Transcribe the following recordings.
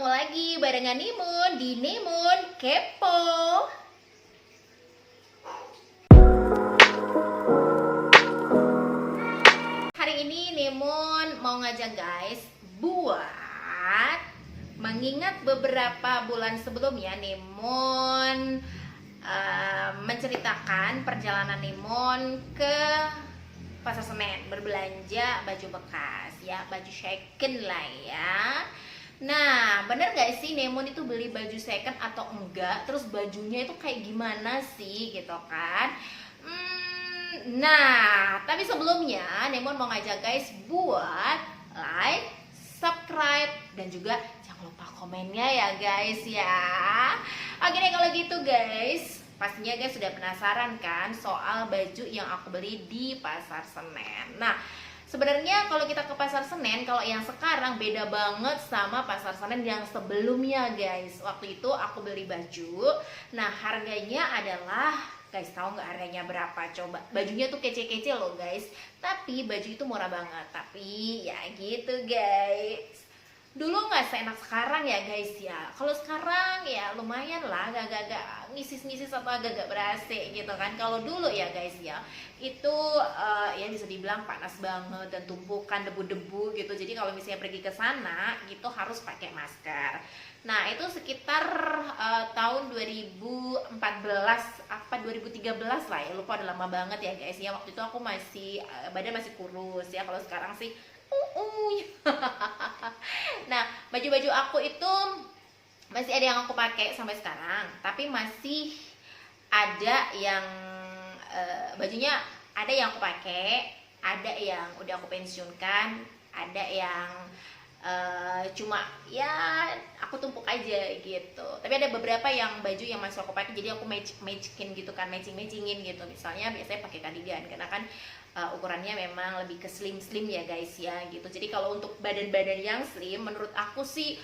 ketemu lagi barengan Nimun di Nimun Kepo. Hari ini Nimun mau ngajak guys buat mengingat beberapa bulan sebelumnya Nimun menceritakan perjalanan Nimun ke Pasar Senen berbelanja baju bekas ya, baju second lah ya. Nah, bener gak sih Nemon itu beli baju second atau enggak? Terus bajunya itu kayak gimana sih gitu kan? Nah, tapi sebelumnya Nemon mau ngajak guys buat like, subscribe, dan juga jangan lupa komennya ya guys ya. Oke deh kalau gitu guys, pastinya guys sudah penasaran kan soal baju yang aku beli di Pasar Senen. Nah, sebenarnya kalau kita ke Pasar Senen, kalau yang sekarang beda banget sama Pasar Senen yang sebelumnya guys. Waktu itu aku beli baju, nah harganya adalah, guys tahu nggak harganya berapa? Coba, bajunya tuh kece-kece loh guys, tapi baju itu murah banget. Tapi ya gitu guys, dulu nggak seenak sekarang ya guys ya. Kalau sekarang ya lumayan lah, agak-agak ngisis-ngisis atau agak-agak ber-AC gitu kan. Kalau dulu ya guys ya, itu ya bisa dibilang panas banget dan tumpukan debu-debu gitu. Jadi kalau misalnya pergi ke sana gitu harus pakai masker. Nah itu sekitar tahun 2014 apa 2013 lah ya, lupa, udah lama banget ya guys ya. Waktu itu aku masih badan masih kurus ya. Kalau sekarang sih nah, baju-baju aku itu masih ada yang aku pakai sampai sekarang, tapi masih ada yang bajunya ada yang aku pakai, ada yang udah aku pensiunkan, ada yang cuma ya aku tumpuk aja gitu. Tapi ada beberapa yang baju yang masih aku pakai, jadi aku matching gitu kan, matchingin gitu. Misalnya biasanya pakai cardigan karena kan ukurannya memang lebih ke slim ya guys ya gitu. Jadi kalau untuk badan-badan yang slim, menurut aku sih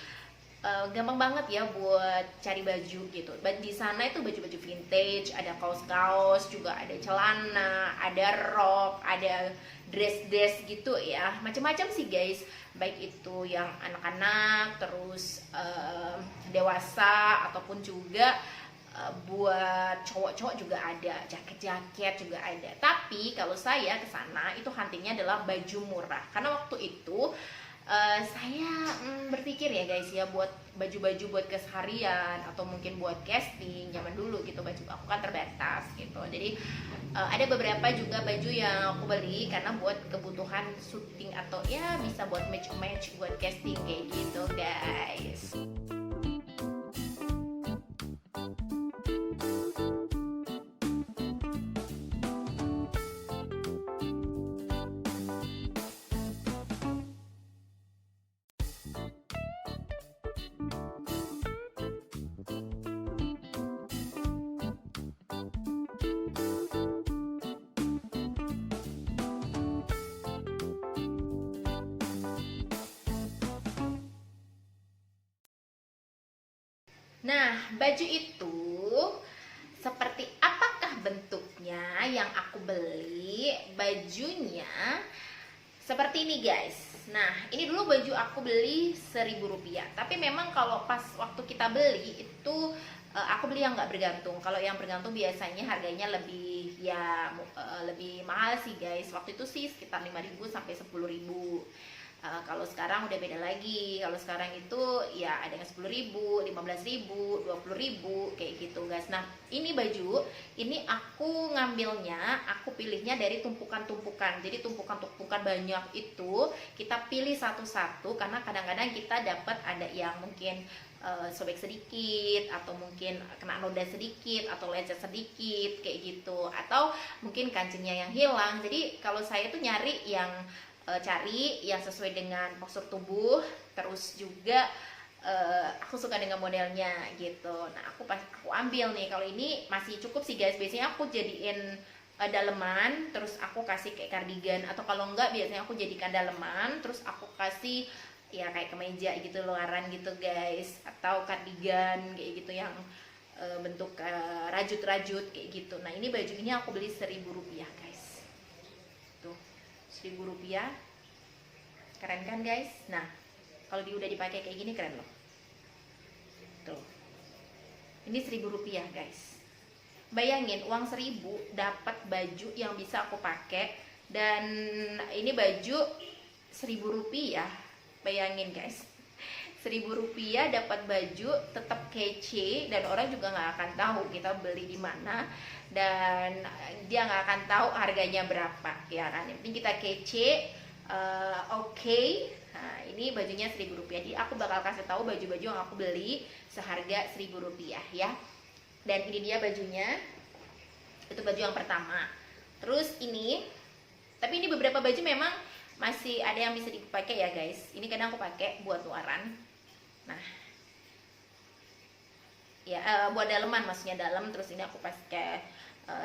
gampang banget ya buat cari baju gitu. Di sana itu baju-baju vintage, ada kaos-kaos, juga ada celana, ada rok, ada dress gitu ya, macam-macam sih guys. Baik itu yang anak-anak, terus dewasa, ataupun juga buat cowok-cowok juga ada, jaket-jaket juga ada. Tapi kalau saya ke sana itu huntingnya adalah baju murah, karena waktu itu saya berpikir ya guys ya, buat baju-baju buat keseharian atau mungkin buat casting zaman dulu gitu, baju aku kan terbatas gitu. Jadi ada beberapa juga baju yang aku beli karena buat kebutuhan syuting atau ya bisa buat match buat casting kayak gitu guys. Nah, baju itu seperti apakah bentuknya yang aku beli? Bajunya seperti ini guys. Nah, ini dulu baju aku beli Rp1.000. Tapi memang kalau pas waktu kita beli itu aku beli yang nggak bergantung. Kalau yang bergantung biasanya harganya lebih ya lebih mahal sih guys. Waktu itu sih sekitar 5.000 sampai 10.000. Kalau sekarang udah beda lagi. Kalau sekarang itu ya ada yang 10.000, 15.000, 20.000 kayak gitu guys. Nah ini baju, ini aku ngambilnya, aku pilihnya dari tumpukan-tumpukan. Jadi tumpukan-tumpukan banyak itu kita pilih satu-satu, karena kadang-kadang kita dapat ada yang mungkin sobek sedikit, atau mungkin kena noda sedikit, atau lecet sedikit kayak gitu, atau mungkin kancingnya yang hilang. Jadi kalau saya tuh nyari yang cari yang sesuai dengan postur tubuh, terus juga aku suka dengan modelnya gitu. Nah aku ambil nih, kalau ini masih cukup sih guys. Biasanya aku jadiin daleman, terus aku kasih kayak kardigan, atau kalau enggak biasanya aku jadikan daleman terus aku kasih ya kayak kemeja gitu, luaran gitu guys, atau kardigan kayak gitu yang bentuk rajut-rajut kayak gitu. Nah ini baju ini aku beli Rp1.000 guys, tuh Rp1.000, keren kan guys. Nah kalau udah dipakai kayak gini keren loh. Ini 1.000 rupiah guys. Bayangin uang 1.000 dapat baju yang bisa aku pakai. Dan ini baju 1.000 rupiah. Bayangin guys, 1.000 rupiah dapat baju tetap kece, dan orang juga nggak akan tahu kita beli di mana, dan dia nggak akan tahu harganya berapa, ya kan. Yang penting kita kece. Oke. Nah, ini bajunya 1.000 rupiah. Jadi aku bakal kasih tahu baju-baju yang aku beli seharga 1.000 rupiah ya. Dan ini dia bajunya. Itu baju yang pertama. Terus ini, tapi ini beberapa baju memang masih ada yang bisa dipakai ya guys. Ini kadang aku pakai buat luaran. Nah, ya buat daleman, maksudnya dalam. Terus ini aku pakai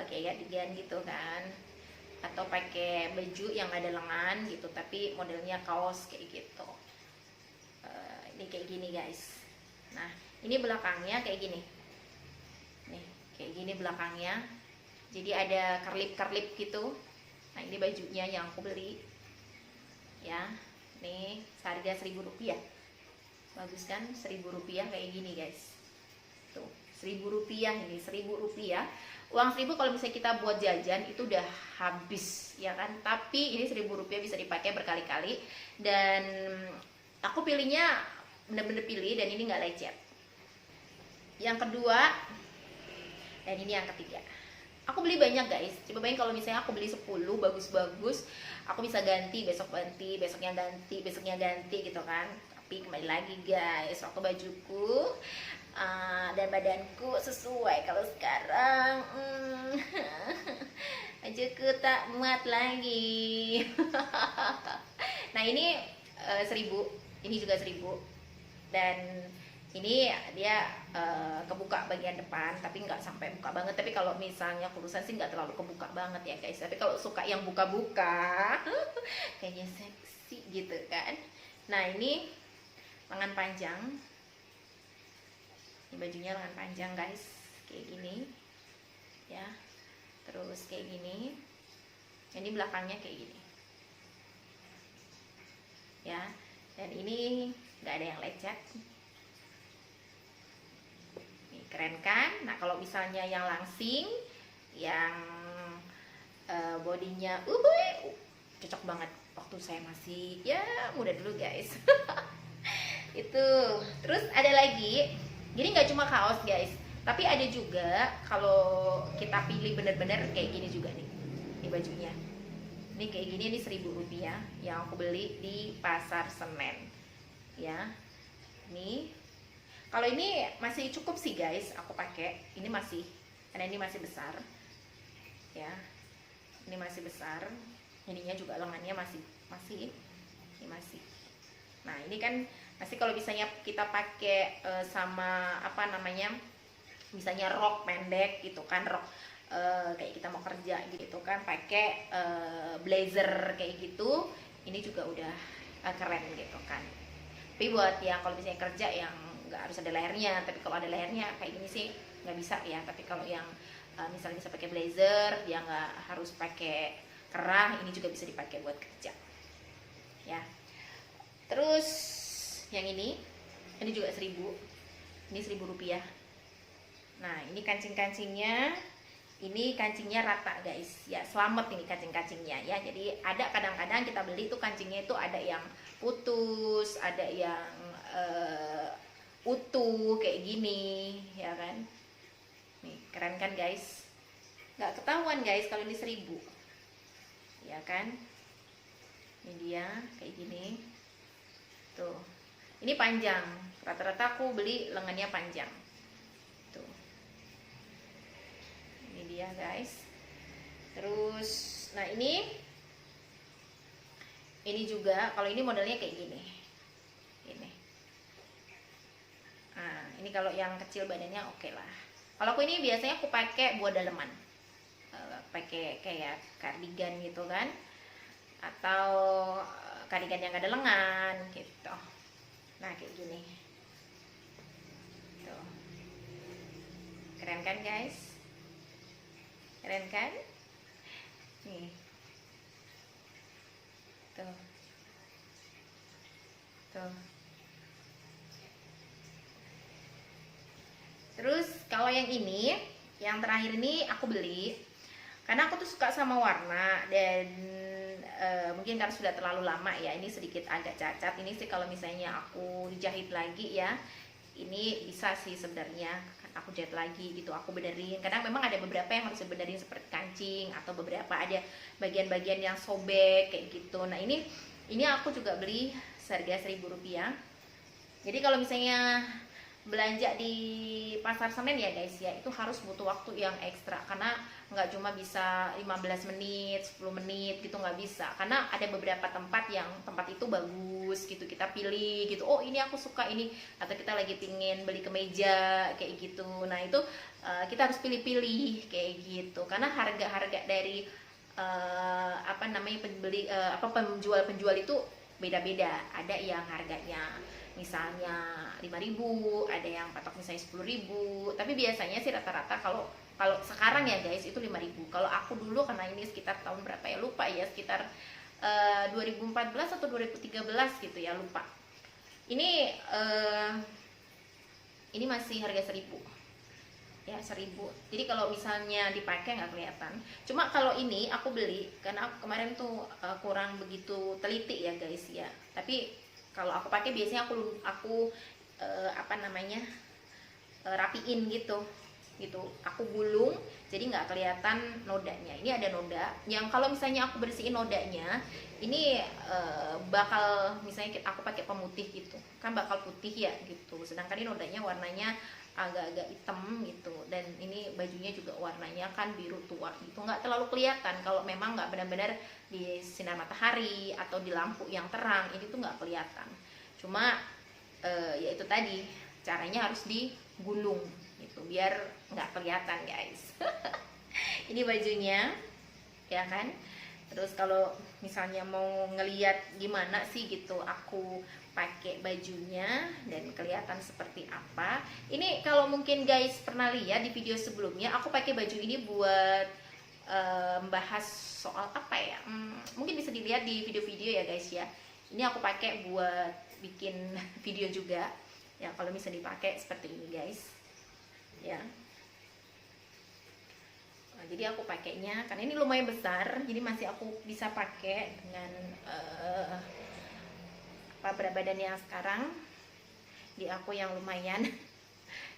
kayak cardigan gitu kan, atau pakai baju yang ada lengan gitu tapi modelnya kaos kayak gitu. Ini kayak gini guys. Nah, ini belakangnya kayak gini nih, kayak gini belakangnya, jadi ada kerlip-kerlip gitu. Nah, ini bajunya yang aku beli ya. Nih seharga 1.000 rupiah. Bagus kan, 1.000 rupiah kayak gini guys. Tuh 1.000 rupiah, ini 1.000 rupiah. Uang 1.000 kalau misalnya kita buat jajan itu udah habis ya kan. Tapi ini 1.000 rupiah bisa dipakai berkali-kali. Dan aku pilihnya bener-bener pilih, dan ini nggak lecet. Yang kedua, dan ini yang ketiga. Aku beli banyak guys. Coba bayangin kalau misalnya aku beli 10 bagus-bagus, aku bisa ganti, besok ganti, besoknya ganti, besoknya ganti gitu kan. Tapi kembali lagi guys, waktu bajuku dan badanku sesuai. Kalau sekarang bajuku tak muat lagi. Nah, ini 1.000, ini juga 1.000. Dan ini dia kebuka bagian depan, tapi nggak sampai buka banget. Tapi kalau misalnya kurusan sih nggak terlalu kebuka banget ya guys. Tapi kalau suka yang buka-buka kayaknya seksi gitu kan. Nah, ini lengan panjang. Ini bajunya lengan panjang guys, kayak gini ya. Terus kayak gini. Ini belakangnya kayak gini ya. Dan ini nggak ada yang lecet. Keren kan? Nah, kalau misalnya yang langsing, yang bodinya cocok banget waktu saya masih ya muda dulu guys. Itu. Terus ada lagi, jadi nggak cuma kaos guys, tapi ada juga kalau kita pilih bener-bener kayak gini juga nih. Ini bajunya. Ini kayak gini, ini 1.000 rupiah yang aku beli di Pasar Senen ya. Nih, kalau ini masih cukup sih guys, aku pakai. Ini masih, karena ini masih besar ya. Ini masih besar. Ininya juga lengannya masih ini masih. Nah, ini kan masih kalau misalnya kita pakai sama apa namanya, misalnya rok pendek gitu kan, rok kayak kita mau kerja gitu kan, pakai blazer kayak gitu, ini juga udah keren gitu kan. Tapi buat yang kalau misalnya kerja yang nggak harus ada lehernya, tapi kalau ada lehernya kayak gini sih nggak bisa ya. Tapi kalau yang misalnya bisa pakai blazer, dia nggak harus pakai kerah, ini juga bisa dipakai buat kerja ya. Terus yang ini juga 1.000, ini 1.000 rupiah. Nah, ini kancing-kancingnya, ini kancingnya rata guys ya, selamat ini kancing-kancingnya ya. Jadi ada kadang-kadang kita beli tuh kancingnya itu ada yang putus, ada yang utuh kayak gini ya kan. Nih keren kan guys, nggak ketahuan guys kalau ini 1.000 ya kan. Ini dia kayak gini tuh. Ini panjang, rata-rata aku beli lengannya panjang tuh. Ini dia guys. Terus nah ini juga, kalau ini modelnya kayak gini. Ini. Nah, ini kalau yang kecil badannya oke lah. Kalau aku ini biasanya aku pakai buat daleman. Pakai kayak cardigan gitu kan. Atau cardigan yang ada lengan gitu. Nah, kayak gini. Tuh. Keren kan guys? Keren kan? Nih. Tuh. Tuh. Terus Kalau yang ini, yang terakhir ini aku beli karena aku tuh suka sama warna, dan mungkin karena sudah terlalu lama ya, ini sedikit agak cacat. Ini sih kalau misalnya aku dijahit lagi ya, ini bisa sih sebenarnya aku jahit lagi gitu, aku benerin. Kadang memang ada beberapa yang harus dibenerin seperti kancing, atau beberapa ada bagian-bagian yang sobek kayak gitu. Nah ini aku juga beli seharga Rp1.000. Jadi kalau misalnya belanja di pasar Senen ya guys ya, itu harus butuh waktu yang ekstra, karena nggak cuma bisa 15 menit, 10 menit gitu, nggak bisa. Karena ada beberapa tempat yang tempat itu bagus gitu, kita pilih gitu, oh ini aku suka ini, atau kita lagi pingin beli kemeja kayak gitu. Nah itu kita harus pilih-pilih kayak gitu, karena harga-harga dari apa namanya penjual-penjual itu beda-beda. Ada yang harganya misalnya 5.000, ada yang patok misalnya 10.000, tapi biasanya sih rata-rata kalau sekarang ya guys itu 5.000. Kalau aku dulu, karena ini sekitar tahun berapa ya lupa ya, sekitar 2014 atau 2013 gitu ya, lupa. Ini masih harga 1.000 ya, 1.000. Jadi kalau misalnya dipakai nggak kelihatan. Cuma kalau ini aku beli karena aku kemarin tuh kurang begitu teliti ya guys ya, tapi kalau aku pakai biasanya aku rapiin gitu, aku gulung jadi nggak kelihatan nodanya. Ini ada noda yang kalau misalnya aku bersihin nodanya ini bakal, misalnya aku pakai pemutih gitu kan bakal putih ya gitu, sedangkan ini nodanya warnanya agak-agak hitam gitu, dan ini bajunya juga warnanya kan biru tua gitu, nggak terlalu kelihatan kalau memang nggak benar-benar di sinar matahari atau di lampu yang terang, ini tuh nggak kelihatan. Cuma ya itu tadi, caranya harus digulung gitu biar nggak kelihatan guys. Ini bajunya ya kan. Terus kalau misalnya mau ngeliat gimana sih gitu aku pakai bajunya dan kelihatan seperti apa, ini kalau mungkin guys pernah lihat di video sebelumnya, aku pakai baju ini buat membahas soal apa ya, mungkin bisa dilihat di video-video ya guys ya. Ini aku pakai buat bikin video juga ya, kalau bisa dipakai seperti ini guys ya. Nah, jadi aku pakainya karena ini lumayan besar, jadi masih aku bisa pakai dengan berat badan yang sekarang di aku yang lumayan.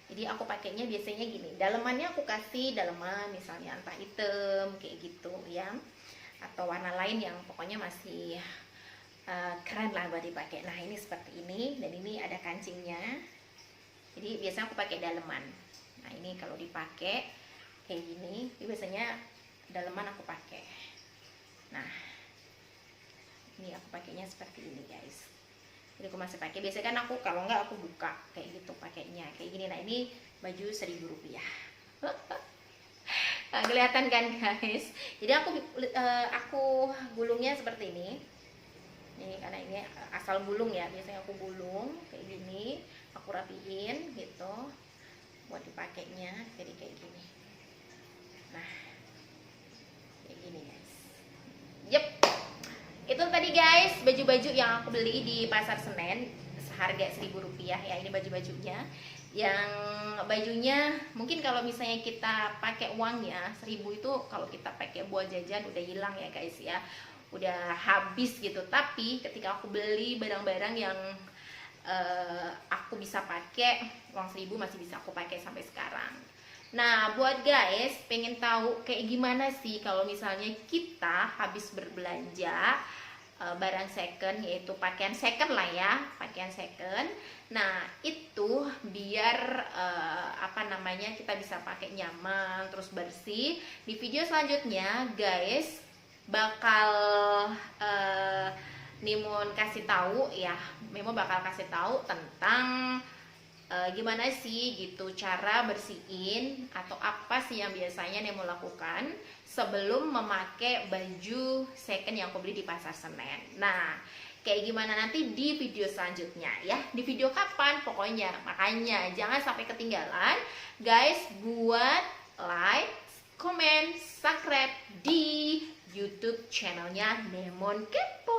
Jadi aku pakainya biasanya gini, dalemannya aku kasih daleman misalnya entah hitam kayak gitu ya, atau warna lain yang pokoknya masih keren lah buat dipakai. Nah ini seperti ini, dan ini ada kancingnya, jadi biasanya aku pakai daleman. Nah ini kalau dipakai kayak gini, ini biasanya daleman aku pakai. Nah ini aku pakainya seperti ini guys. Jadi aku masih pakai, biasanya kan aku kalau nggak aku buka kayak gitu pakainya kayak gini. Nah ini baju Rp1.000. Nah, kelihatan kan guys. Jadi aku gulungnya seperti ini. Ini karena ini asal gulung ya, biasanya aku gulung kayak gini, aku rapiin gitu buat dipakainya, jadi kayak gini. Nah kayak gini guys. Yep, itu tadi guys baju-baju yang aku beli di pasar Senen seharga Rp1.000 ya. Ini baju-bajunya, yang bajunya mungkin kalau misalnya kita pakai uangnya 1.000 itu, kalau kita pakai buat jajan udah hilang ya guys ya, udah habis gitu. Tapi ketika aku beli barang-barang yang aku bisa pakai, uang 1.000 masih bisa aku pakai sampai sekarang. Nah buat guys pengen tahu kayak gimana sih kalau misalnya kita habis berbelanja barang second, yaitu pakaian second lah ya, pakaian second. Nah itu biar kita bisa pakai nyaman terus bersih. Di video selanjutnya guys bakal Mimun kasih tahu ya, Memo bakal kasih tahu tentang gimana sih gitu cara bersihin, atau apa sih yang biasanya Nemo lakukan sebelum memakai baju second yang aku beli di pasar Senen. Nah kayak gimana nanti di video selanjutnya ya, di video kapan pokoknya. Makanya jangan sampai ketinggalan guys buat like, comment, subscribe di YouTube channelnya Nemon Kepo.